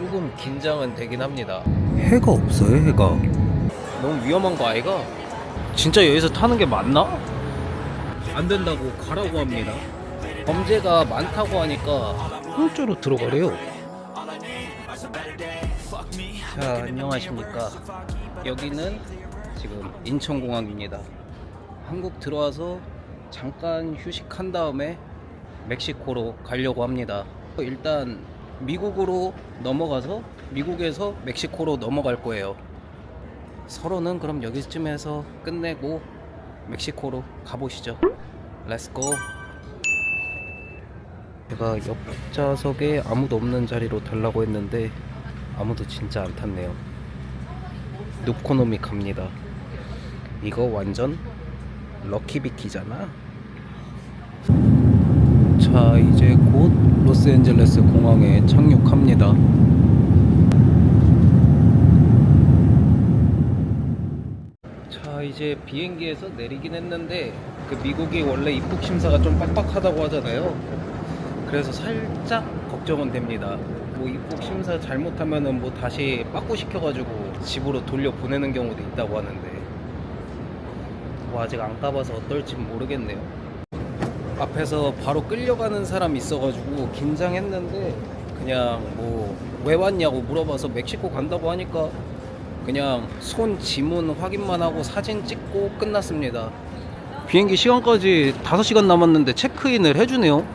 조금 긴장은 되긴 합니다. 해가 없어요, 해가. 너무 위험한 거 아이가? 진짜 여기서 타는 게 맞나? 안 된다고 가라고 합니다. 범죄가 많다고 하니까 공짜로 들어가래요. 자, 안녕하십니까. 여기는 지금 인천공항입니다. 한국 들어와서 잠깐 휴식한 다음에 멕시코로 가려고 합니다. 일단 미국으로 넘어가서 미국에서 멕시코로 넘어갈 거예요. 서로는 그럼 여기쯤에서 끝내고 멕시코로 가보시죠. 렛츠고. 제가 옆좌석에 아무도 없는 자리로 달라고 했는데 아무도 진짜 안 탔네요. 노코노미 갑니다. 이거 완전 럭키비키잖아. 자, 이제 곧 로스앤젤레스 공항에 착륙합니다. 자, 이제 비행기에서 내리긴 했는데 그 미국이 원래 입국 심사가 좀 빡빡하다고 하잖아요. 그래서 살짝 걱정은 됩니다. 뭐 입국 심사 잘못하면은 뭐 다시 빠꾸 시켜가지고 집으로 돌려 보내는 경우도 있다고 하는데 뭐 아직 안 가봐서 어떨진 모르겠네요. 앞에서 바로 끌려가는 사람이 있어가지고 긴장했는데 그냥 뭐 왜 왔냐고 물어봐서 멕시코 간다고 하니까 그냥 손 지문 확인만 하고 사진 찍고 끝났습니다. 비행기 시간까지 5시간 남았는데 체크인을 해주네요.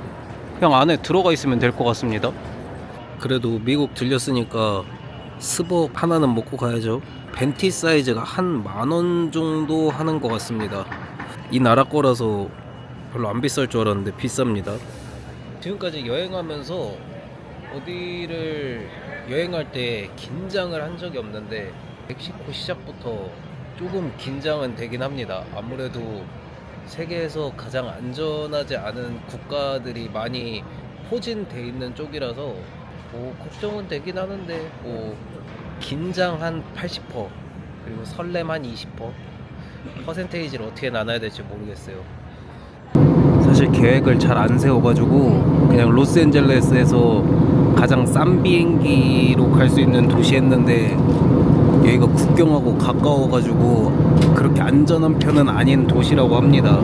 그냥 안에 들어가 있으면 될 것 같습니다. 그래도 미국 들렸으니까 스벅 하나는 먹고 가야죠. 벤티 사이즈가 한 10,000원 정도 하는 것 같습니다. 이 나라 거라서 별로 안 비쌀 줄 알았는데 비쌉니다. 지금까지 여행하면서 어디를 여행할 때 긴장을 한 적이 없는데 멕시코 시작부터 조금 긴장은 되긴 합니다. 아무래도 세계에서 가장 안전하지 않은 국가들이 많이 포진돼 있는 쪽이라서 뭐 걱정은 되긴 하는데 뭐 긴장 한 80% 그리고 설렘 한 20% 퍼센테이지를 어떻게 나눠야 될지 모르겠어요. 사실 계획을 잘 안 세워가지고 그냥 로스앤젤레스에서 가장 싼 비행기로 갈 수 있는 도시였는데 여기가 국경하고 가까워가지고 그렇게 안전한 편은 아닌 도시라고 합니다.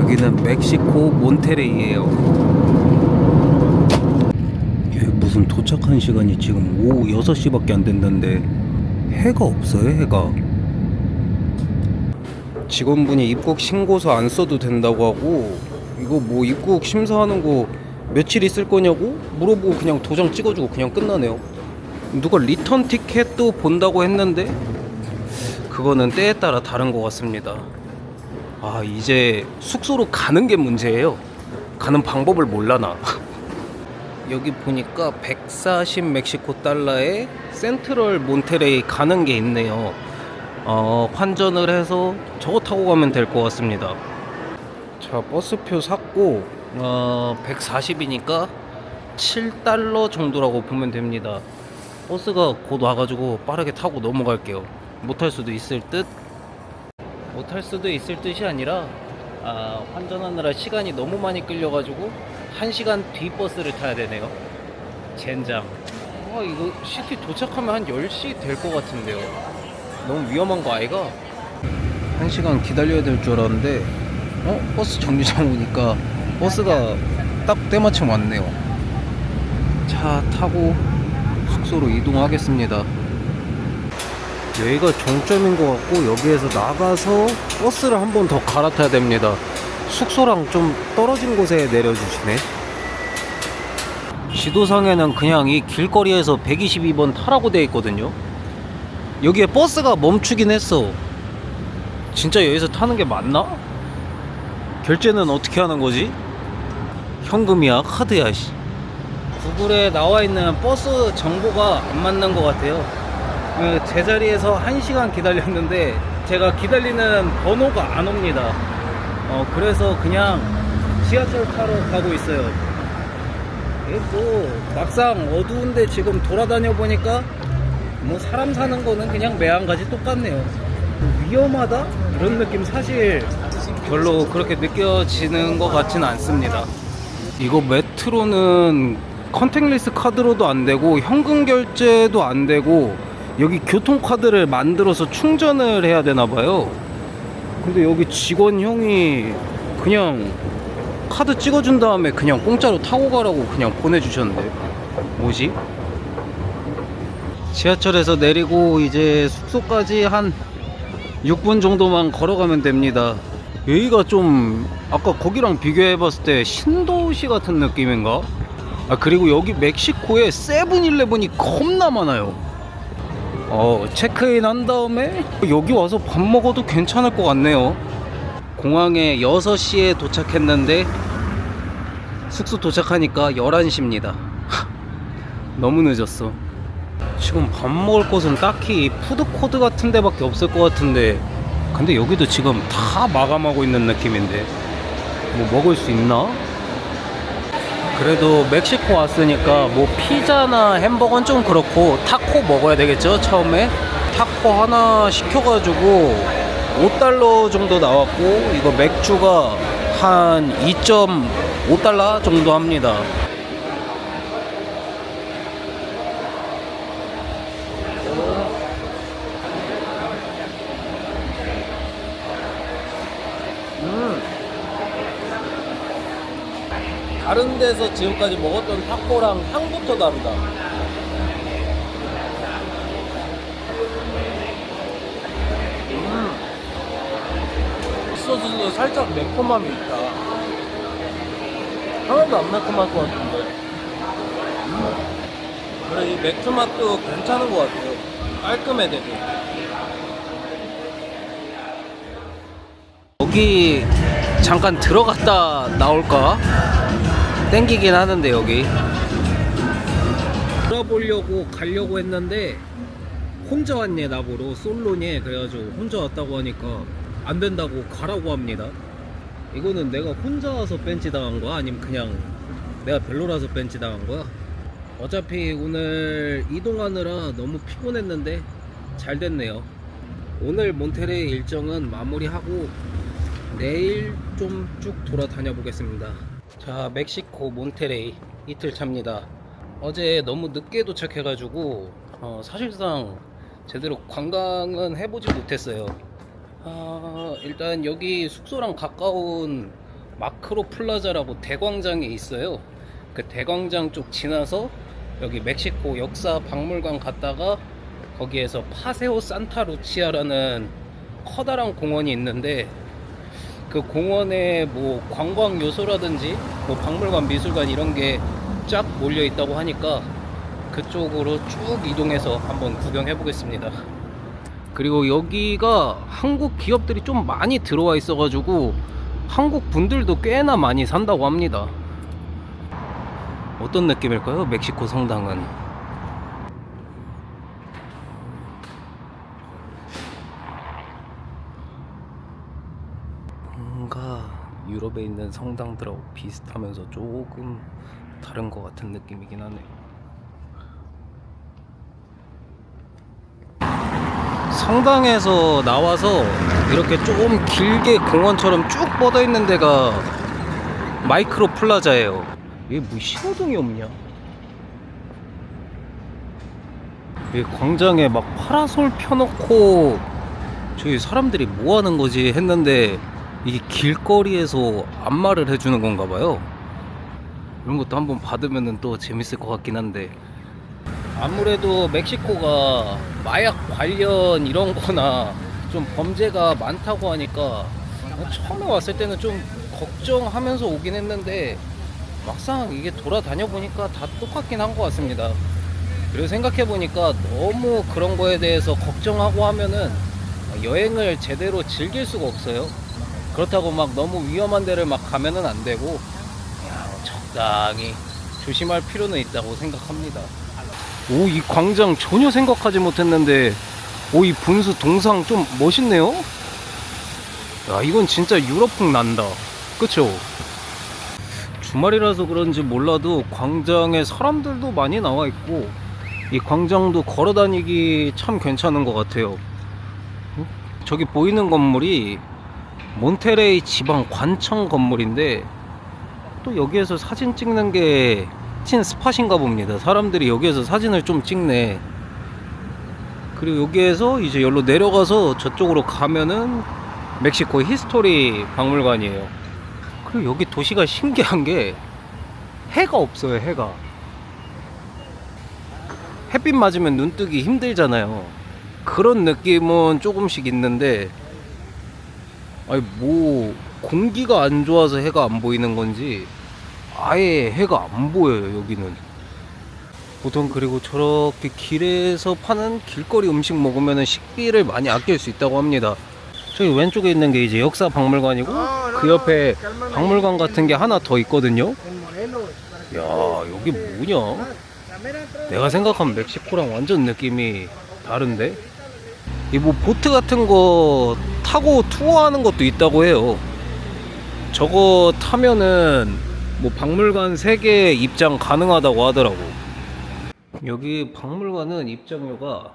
여기는 멕시코 몬테레이예요. 무슨 도착한 시간이 지금 오후 6시밖에 안 된다는데 해가 없어요, 해가. 직원분이 입국 신고서 안 써도 된다고 하고 이거 뭐 입국 심사하는 거 며칠 있을 거냐고 물어보고 그냥 도장 찍어주고 그냥 끝나네요. 누가 리턴 티켓도 본다고 했는데 그거는 때에 따라 다른 것 같습니다. 아, 이제 숙소로 가는 게 문제예요. 가는 방법을 몰라나. 여기 보니까 140 멕시코 달러에 센트럴 몬테레이 가는 게 있네요. 환전을 해서 저거 타고 가면 될 것 같습니다. 자, 버스표 샀고 140이니까 7달러 정도라고 보면 됩니다. 버스가 곧 와가지고 빠르게 타고 넘어갈게요. 못할 수도 있을 듯? 못할 수도 있을 듯이 아니라 환전하느라 시간이 너무 많이 끌려가지고 1시간 뒤 버스를 타야 되네요. 젠장. 이거 시티 도착하면 한 10시 될 것 같은데요. 너무 위험한 거 아이가? 1시간 기다려야 될 줄 알았는데 버스 정류장 오니까 버스가 딱 때마침 왔네요. 차 타고 숙소로 이동하겠습니다. 여기가 종점인 것 같고 여기에서 나가서 버스를 한 번 더 갈아타야 됩니다. 숙소랑 좀 떨어진 곳에 내려주시네. 지도상에는 그냥 이 길거리에서 122번 타라고 되어 있거든요. 여기에 버스가 멈추긴 했어. 진짜 여기서 타는 게 맞나? 결제는 어떻게 하는 거지? 현금이야 카드야 씨. 구글에 나와 있는 버스 정보가 안 맞는 것 같아요. 제자리에서 1시간 기다렸는데 제가 기다리는 번호가 안 옵니다. 그래서 그냥 지하철 타러 가고 있어요. 뭐 막상 어두운데 지금 돌아다녀 보니까 뭐 사람 사는 거는 그냥 매한가지 똑같네요. 위험하다? 이런 느낌 사실 별로 그렇게 느껴지는 것 같지는 않습니다. 이거 메트로는 컨택리스 카드로도 안 되고 현금 결제도 안 되고 여기 교통카드를 만들어서 충전을 해야 되나 봐요. 근데 여기 직원 형이 그냥 카드 찍어준 다음에 그냥 공짜로 타고 가라고 그냥 보내주셨는데 뭐지? 지하철에서 내리고 이제 숙소까지 한 6분 정도만 걸어가면 됩니다. 여기가 좀 아까 거기랑 비교해봤을 때 신도시 같은 느낌인가? 아, 그리고 여기 멕시코에 세븐일레븐이 겁나 많아요. 체크인 한 다음에 여기 와서 밥 먹어도 괜찮을 것 같네요. 공항에 6시에 도착했는데 숙소 도착하니까 11시입니다 너무 늦었어. 지금 밥 먹을 곳은 딱히 푸드코트 같은 데밖에 없을 것 같은데, 근데 여기도 지금 다 마감하고 있는 느낌인데 뭐 먹을 수 있나? 그래도 멕시코 왔으니까 뭐 피자나 햄버거는 좀 그렇고 타코 먹어야 되겠죠. 처음에 타코 하나 시켜가지고 $5 정도 나왔고, 이거 맥주가 한 2.5달러 정도 합니다. 다른 데서 지금까지 먹었던 타코랑 향부터 다르다. 소스도 살짝 매콤함이 있다. 하나도 안 매콤할 것 같은데. 그래, 이 맥주 맛도 괜찮은 것 같아요. 깔끔해 되게. 여기 잠깐 들어갔다 나올까? 땡기긴 하는데 여기 돌아보려고 가려고 했는데 혼자 왔네. 나보러 솔로니. 그래가지고 혼자 왔다고 하니까 안 된다고 가라고 합니다. 이거는 내가 혼자 와서 벤치 당한 거야? 아니면 그냥 내가 별로라서 벤치 당한 거야? 어차피 오늘 이동하느라 너무 피곤했는데 잘 됐네요. 오늘 몬테레이 일정은 마무리하고 내일 좀 쭉 돌아다녀 보겠습니다. 자, 멕시코 몬테레이 이틀 차입니다. 어제 너무 늦게 도착해가지고 사실상 제대로 관광은 해보지 못했어요. 일단 여기 숙소랑 가까운 마크로 플라자라고 대광장에 있어요. 그 대광장 쪽 지나서 여기 멕시코 역사 박물관 갔다가 거기에서 파세오 산타 루치아라는 커다란 공원이 있는데, 그 공원에 뭐 관광 요소라든지 뭐 박물관, 미술관 이런 게 쫙 몰려 있다고 하니까 그쪽으로 쭉 이동해서 한번 구경해 보겠습니다. 그리고 여기가 한국 기업들이 좀 많이 들어와 있어 가지고 한국 분들도 꽤나 많이 산다고 합니다. 어떤 느낌일까요? 멕시코 성당은. 뭔가 유럽에 있는 성당들하고 비슷하면서 조금 다른 것 같은 느낌이긴 하네요. 성당에서 나와서 이렇게 좀 길게 공원처럼 쭉 뻗어 있는 데가 마이크로 플라자예요. 이게 뭐 신호등이 없냐? 이 광장에 막 파라솔 펴놓고 저기 사람들이 뭐 하는 거지 했는데, 이게 길거리에서 안마를 해주는 건가 봐요. 이런 것도 한번 받으면 또 재밌을 것 같긴 한데, 아무래도 멕시코가 마약 관련 이런 거나 좀 범죄가 많다고 하니까 처음에 왔을 때는 좀 걱정하면서 오긴 했는데 막상 이게 돌아다녀 보니까 다 똑같긴 한 것 같습니다. 그리고 생각해 보니까 너무 그런 거에 대해서 걱정하고 하면은 여행을 제대로 즐길 수가 없어요. 그렇다고 막 너무 위험한 데를 막 가면은 안 되고 그냥 적당히 조심할 필요는 있다고 생각합니다. 오, 이 광장 전혀 생각하지 못했는데, 오, 이 분수 동상 좀 멋있네요. 야, 이건 진짜 유럽풍 난다. 그쵸? 주말이라서 그런지 몰라도 광장에 사람들도 많이 나와 있고, 이 광장도 걸어 다니기 참 괜찮은 것 같아요. 저기 보이는 건물이 몬테레이 지방 관청 건물인데, 또 여기에서 사진 찍는 게 사진 스팟인가 봅니다. 사람들이 여기에서 사진을 좀 찍네. 그리고 여기에서 이제 여기로 내려가서 저쪽으로 가면은 멕시코 히스토리 박물관이에요. 그리고 여기 도시가 신기한 게 해가 없어요. 해가 햇빛 맞으면 눈 뜨기 힘들잖아요. 그런 느낌은 조금씩 있는데, 아니 뭐 공기가 안 좋아서 해가 안 보이는 건지 아예 해가 안 보여요 여기는. 보통 그리고 저렇게 길에서 파는 길거리 음식 먹으면 식비를 많이 아낄 수 있다고 합니다. 저기 왼쪽에 있는 게 이제 역사 박물관이고, 그 옆에 박물관 같은 게 하나 더 있거든요. 야, 여기 뭐냐? 내가 생각한 멕시코랑 완전 느낌이 다른데? 이 뭐 보트 같은 거 타고 투어하는 것도 있다고 해요. 저거 타면은 뭐 박물관 3개 입장 가능하다고 하더라고. 여기 박물관은 입장료가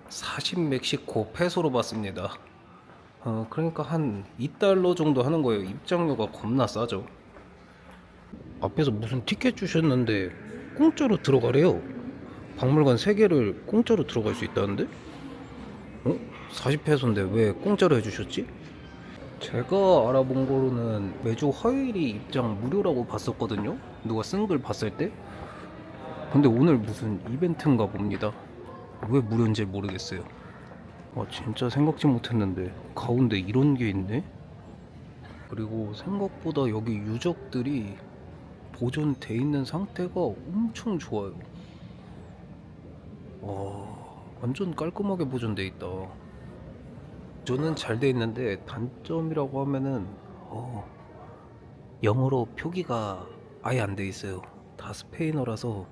40 멕시코 페소로 받습니다. 그러니까 한 2달러 정도 하는 거예요. 입장료가 겁나 싸죠. 앞에서 무슨 티켓 주셨는데 공짜로 들어가래요. 박물관 3개를 공짜로 들어갈 수 있다는데? 40페소인데 왜 공짜로 해주셨지? 제가 알아본 거로는 매주 화요일이 입장 무료라고 봤었거든요. 누가 쓴 글 봤을 때. 근데 오늘 무슨 이벤트인가 봅니다. 왜 무료인지 모르겠어요. 진짜 생각지 못했는데 가운데 이런 게 있네. 그리고 생각보다 여기 유적들이 보존돼 있는 상태가 엄청 좋아요. 완전 깔끔하게 보존돼 있다. 저는 잘 돼 있는데 단점이라고 하면은 영어로 표기가 아예 안 돼 있어요. 다 스페인어라서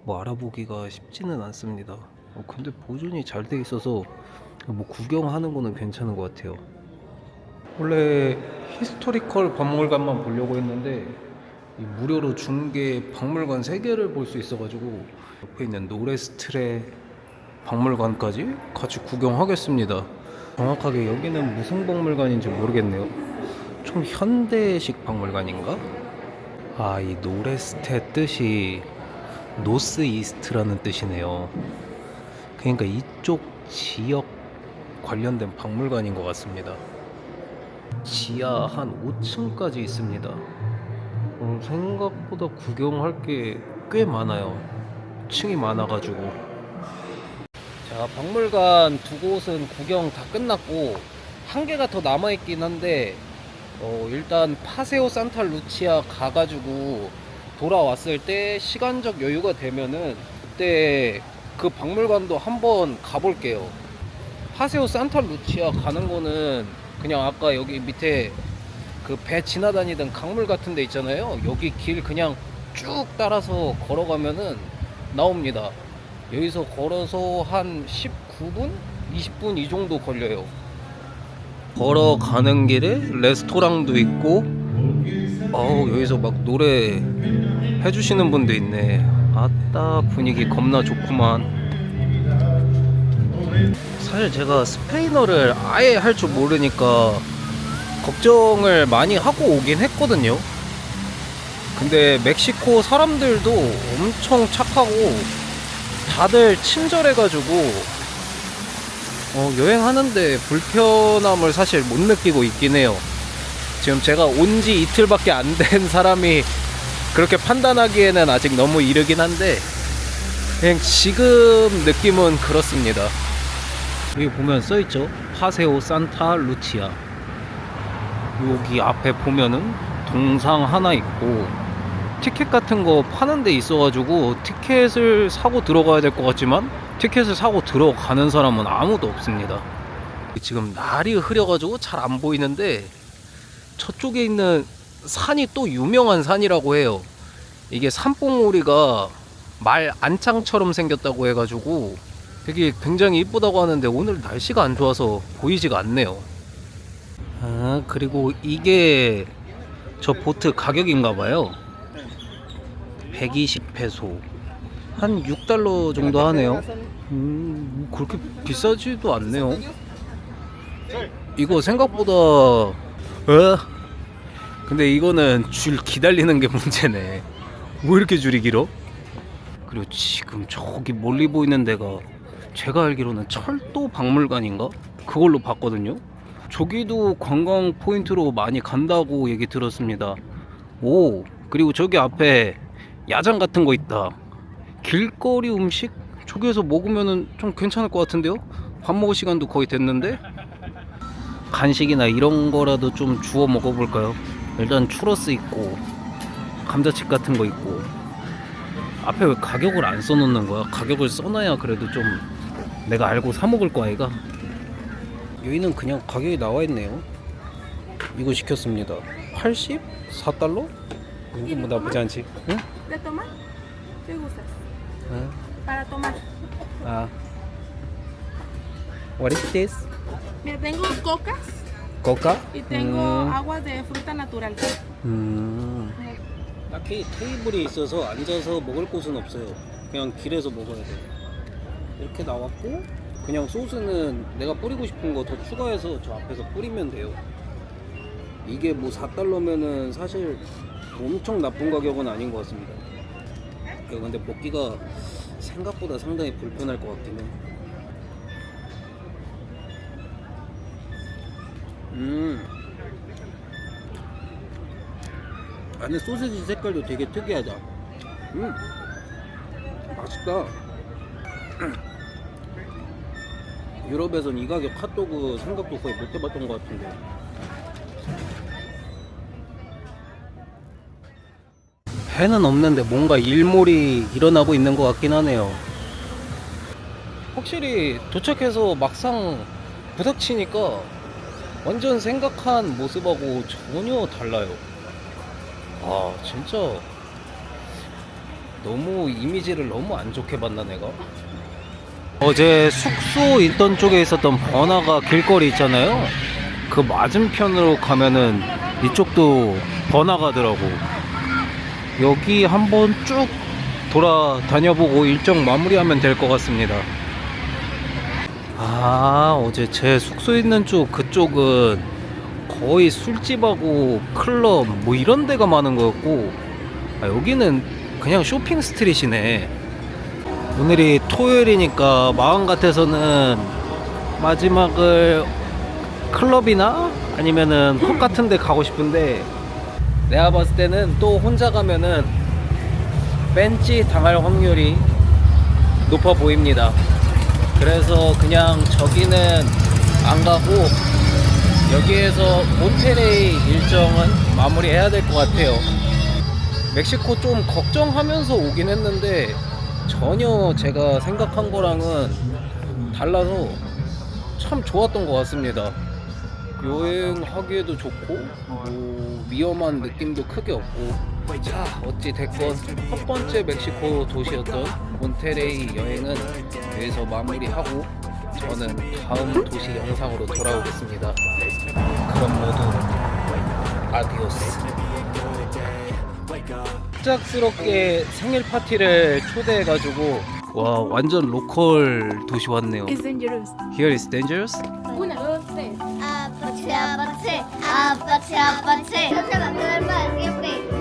뭐 알아보기가 쉽지는 않습니다. 근데 보존이 잘 돼 있어서 뭐 구경하는 거는 괜찮은 것 같아요. 원래 히스토리컬 박물관만 보려고 했는데 이 무료로 준 게 박물관 3개를 볼 수 있어가지고 옆에 있는 노레스트레 박물관까지 같이 구경하겠습니다. 정확하게 여기는 무슨 박물관인지 모르겠네요. 좀 현대식 박물관인가? 이 노레스테 뜻이 노스 이스트라는 뜻이네요. 그러니까 이쪽 지역 관련된 박물관인 것 같습니다. 지하 한 5층까지 있습니다. 생각보다 구경할 게 꽤 많아요. 층이 많아가지고. 자, 박물관 2곳은 구경 다 끝났고 한 개가 더 남아있긴 한데 일단 파세오 산타 루치아 가가지고 돌아왔을 때 시간적 여유가 되면은 그때 그 박물관도 한번 가볼게요. 파세오 산타 루치아 가는 거는 그냥 아까 여기 밑에 그 배 지나다니던 강물 같은 데 있잖아요. 여기 길 그냥 쭉 따라서 걸어가면은 나옵니다. 여기서 걸어서 한 19분? 20분 이 정도 걸려요. 걸어가는 길에 레스토랑도 있고, 여기서 막 노래 해주시는 분도 있네. 아따, 분위기 겁나 좋구만. 사실 제가 스페인어를 아예 할 줄 모르니까 걱정을 많이 하고 오긴 했거든요. 근데 멕시코 사람들도 엄청 착하고 다들 친절해가지고 여행하는데 불편함을 사실 못 느끼고 있긴 해요. 지금 제가 온 지 이틀밖에 안 된 사람이 그렇게 판단하기에는 아직 너무 이르긴 한데 그냥 지금 느낌은 그렇습니다. 여기 보면 써있죠. 파세오 산타 루치아. 여기 앞에 보면은 동상 하나 있고 티켓 같은 거 파는 데 있어가지고 티켓을 사고 들어가야 될 것 같지만 티켓을 사고 들어가는 사람은 아무도 없습니다. 지금 날이 흐려가지고 잘 안 보이는데 저쪽에 있는 산이 또 유명한 산이라고 해요. 이게 산봉우리가 말 안창처럼 생겼다고 해가지고 되게 굉장히 이쁘다고 하는데 오늘 날씨가 안 좋아서 보이지가 않네요. 그리고 이게 저 보트 가격인가봐요. 120페소 한 6달러 정도 하네요. 그렇게 비싸지도 않네요. 이거 생각보다 근데 이거는 줄 기다리는 게 문제네. 왜 이렇게 줄이 길어? 그리고 지금 저기 멀리 보이는 데가 제가 알기로는 철도 박물관인가? 그걸로 봤거든요. 저기도 관광 포인트로 많이 간다고 얘기 들었습니다. 오, 그리고 저기 앞에 야장 같은 거 있다. 길거리 음식? 저기에서 먹으면은 좀 괜찮을 것 같은데요? 밥 먹을 시간도 거의 됐는데? 간식이나 이런 거라도 좀 주워 먹어볼까요? 일단 추러스 있고 감자칩 같은 거 있고. 앞에 왜 가격을 안 써놓는 거야? 가격을 써놔야 그래도 좀 내가 알고 사 먹을 거 아이가? 여기는 그냥 가격이 나와 있네요. 이거 시켰습니다. 84달러? 이거 뭐 나쁘지 않지? 응? ¿De tomar? ¿Qué gustas? 응? Para tomar. 아. What is this? Mira, tengo cocas coca? y tengo agua de fruta natural. 딱히 테이블이 있어서 앉아서 먹을 곳은 없어요. 그냥 길에서 먹어야 돼요. 이렇게 나왔고 그냥 소스는 내가 뿌리고 싶은 거 더 추가해서 저 앞에서 뿌리면 돼요. 이게 뭐 4달러면은 사실 엄청 나쁜 가격은 아닌 것 같습니다. 근데 먹기가 생각보다 상당히 불편할 것 같긴 해. 안에 소세지 색깔도 되게 특이하다. 맛있다. 유럽에선 이 가격 핫도그 생각도 거의 못 해봤던 것 같은데. 배는 없는데 뭔가 일몰이 일어나고 있는 것 같긴 하네요. 확실히 도착해서 막상 부닥치니까 완전 생각한 모습하고 전혀 달라요. 아 진짜 너무 이미지를 너무 안 좋게 봤나 내가? 어제 숙소 있던 쪽에 있었던 번화가 길거리 있잖아요. 그 맞은편으로 가면은 이쪽도 번화가더라고. 여기 한번 쭉 돌아다녀보고 일정 마무리하면 될 것 같습니다. 아 어제 제 숙소 있는 쪽 그쪽은 거의 술집하고 클럽 뭐 이런 데가 많은 거였고, 여기는 그냥 쇼핑 스트릿이네. 오늘이 토요일이니까 마음 같아서는 마지막을 클럽이나 아니면은 펍 같은 데 가고 싶은데, 내가 봤을 때는 또 혼자 가면은 벤치 당할 확률이 높아 보입니다. 그래서 그냥 저기는 안 가고 여기에서 몬테레이 일정은 마무리해야 될 것 같아요. 멕시코 좀 걱정하면서 오긴 했는데 전혀 제가 생각한 거랑은 달라서 참 좋았던 것 같습니다. 여행하기에도 좋고 뭐 위험한 느낌도 크게 없고. 자 어찌 됐건 첫 번째 멕시코 도시였던 몬테레이 여행은 여기서 마무리하고 저는 다음 도시 영상으로 돌아오겠습니다. 그럼 모두 아디오스. 갑작스럽게 생일 파티를 초대해가지고 와 완전 로컬 도시 왔네요. Es dangerous. Here is dangerous? Una, dos, tres. Apache, apache, apache, apache. No se va a quedar para siempre.